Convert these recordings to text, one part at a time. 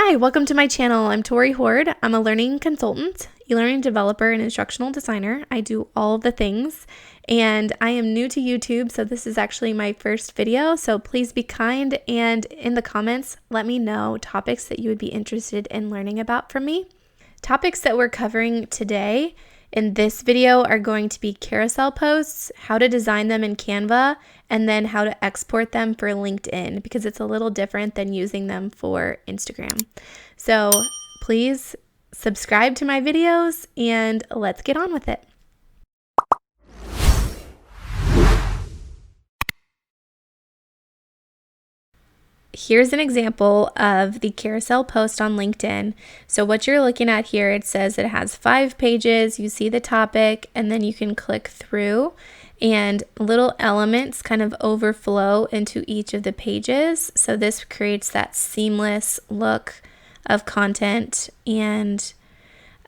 Hi, welcome to my channel. I'm Tori Horde. I'm a learning consultant, e-learning developer, and instructional designer. I do all of the things, and I am new to YouTube, so this is actually my first video, so please be kind, and in the comments, let me know topics that you would be interested in learning about from me. Topics that we're covering today in this video are going to be carousel posts, how to design them in Canva, and then how to export them for LinkedIn because it's a little different than using them for Instagram. So please subscribe to my videos and let's get on with it. Here's an example of the carousel post on LinkedIn. So what you're looking at here, it says it has 5 pages. You see the topic, and then you can click through, and little elements kind of overflow into each of the pages. So this creates that seamless look of content. And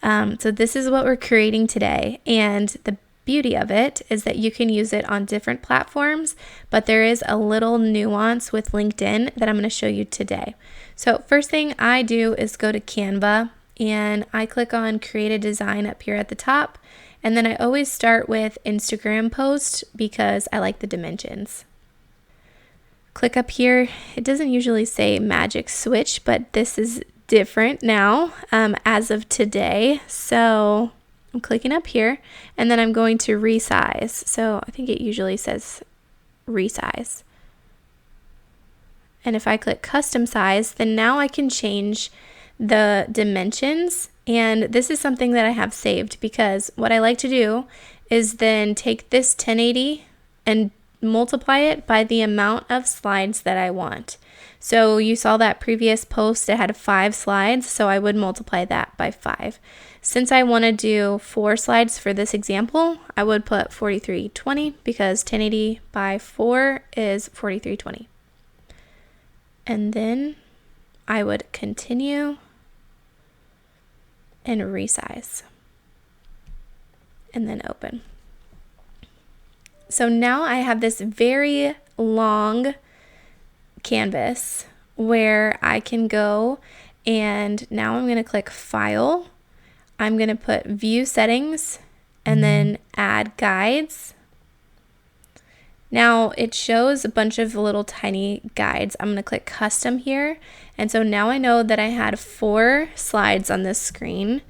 so this is what we're creating today. And the beauty of it is that you can use it on different platforms, but there is a little nuance with LinkedIn that I'm going to show you today. So first thing I do is go to Canva and I click on create a design up here at the top, and then I always start with Instagram post because I like the dimensions. Click up here. It doesn't usually say magic switch, but this is different now as of today. So I'm clicking up here, and then I'm going to resize. So I think it usually says resize. And if I click custom size, then now I can change the dimensions. And this is something that I have saved because what I like to do is then take this 1080 and multiply it by the amount of slides that I want. So you saw that previous post, it had 5 slides, so I would multiply that by 5. Since I want to do 4 slides for this example, I would put 4320 because 1080 by 4 is 4320. And then I would continue and resize. And then open. So now I have this very long canvas where I can go, and now I'm going to click File. I'm going to put View Settings and then Add Guides. Now it shows a bunch of little tiny guides. I'm going to click Custom here, and so now I know that I had 4 slides on this screen.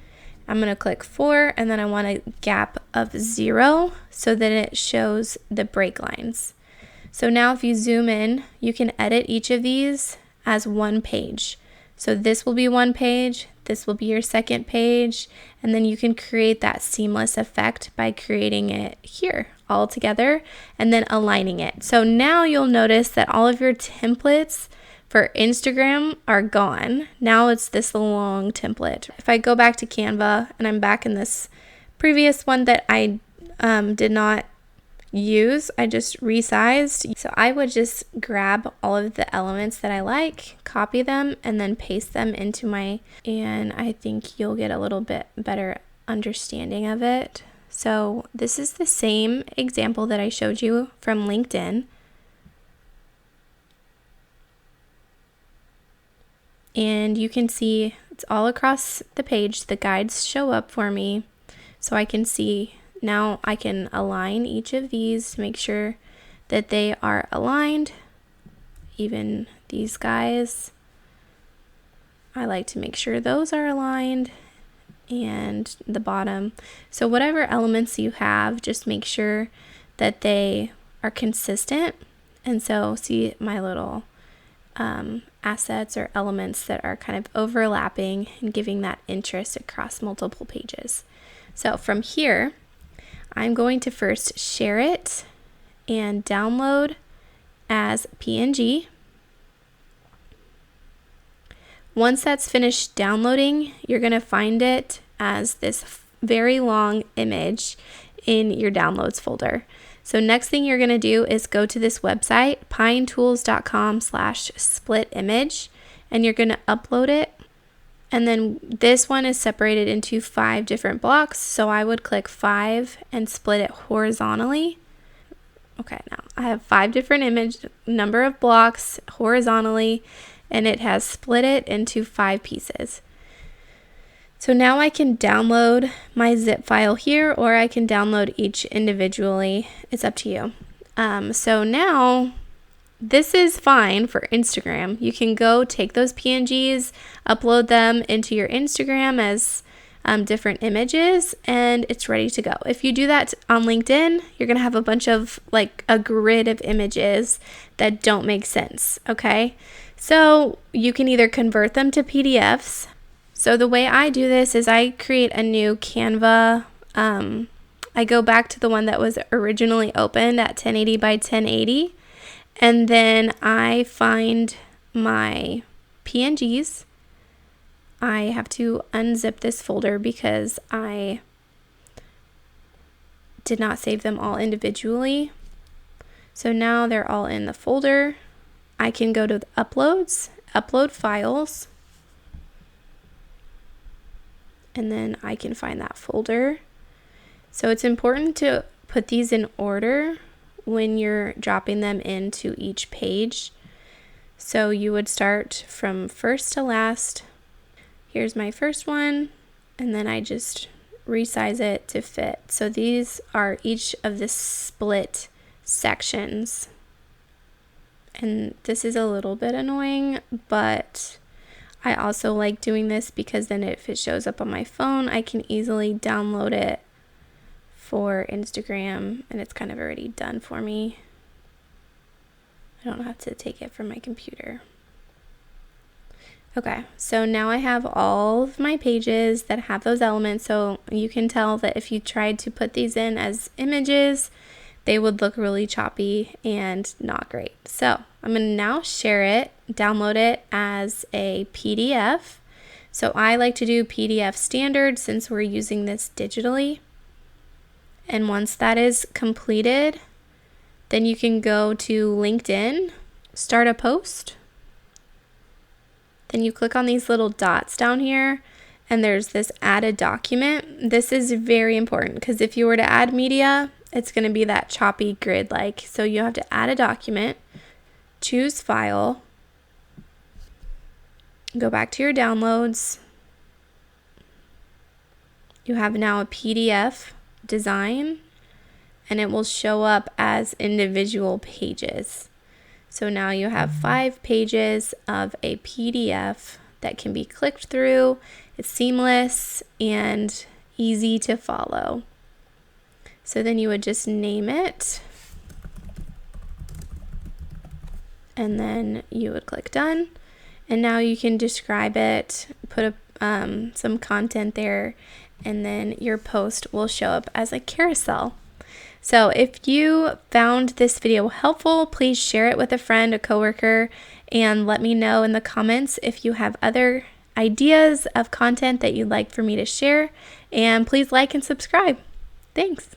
I'm going to click 4, and then I want a gap of 0 so that it shows the break lines. So now if you zoom in, you can edit each of these as one page. So this will be one page, this will be your second page, and then you can create that seamless effect by creating it here all together and then aligning it. So now you'll notice that all of your templates for Instagram are gone. Now it's this long template. If I go back to Canva and I'm back in this previous one that I did not use, I just resized. So I would just grab all of the elements that I like, copy them, and then paste them into my, and I think you'll get a little bit better understanding of it. So this is the same example that I showed you from LinkedIn. And you can see it's all across the page. The guides show up for me so I can see. Now I can align each of these to make sure that they are aligned. Even these guys, I like to make sure those are aligned, and the bottom. So whatever elements you have, just make sure that they are consistent. And so see my little assets or elements that are kind of overlapping and giving that interest across multiple pages. So from here, I'm going to first share it and download as PNG. Once that's finished downloading, you're going to find it as this very long image in your downloads folder. So next thing you're going to do is go to this website, pinetools.com/splitimage, and you're going to upload it. And then this one is separated into 5 different blocks. So I would click 5 and split it horizontally. Okay, now I have 5 different number of blocks horizontally, and it has split it into 5 pieces. So now I can download my zip file here, or I can download each individually. It's up to you. So now this is fine for Instagram. You can go take those PNGs, upload them into your Instagram as different images, and it's ready to go. If you do that on LinkedIn, you're going to have a bunch of like a grid of images that don't make sense, okay? So you can either convert them to PDFs. So the way I do this is I create a new Canva. I go back to the one that was originally opened at 1080 by 1080, and then I find my PNGs. I have to unzip this folder because I did not save them all individually. So now they're all in the folder. I can go to the uploads, upload files, and then I can find that folder. So it's important to put these in order when you're dropping them into each page. So you would start from first to last. Here's my first one, and then I just resize it to fit. So these are each of the split sections. And this is a little bit annoying, but I also like doing this because then if it shows up on my phone, I can easily download it for Instagram, and it's kind of already done for me. I don't have to take it from my computer. Okay, so now I have all of my pages that have those elements, so you can tell that if you tried to put these in as images, they would look really choppy and not great. So I'm going to now share it, download it as a PDF. So I like to do PDF standard since we're using this digitally. And once that is completed, then you can go to LinkedIn, start a post. Then you click on these little dots down here, and there's this add a document. This is very important because if you were to add media, it's going to be that choppy grid like. So you have to add a document, choose file, go back to your downloads. You have now a PDF design, and it will show up as individual pages. So now you have 5 pages of a PDF that can be clicked through. It's seamless and easy to follow. So then you would just name it, and then you would click done. And now you can describe it, put some content there, and then your post will show up as a carousel. So if you found this video helpful, please share it with a friend, a coworker, and let me know in the comments if you have other ideas of content that you'd like for me to share. And please like and subscribe. Thanks.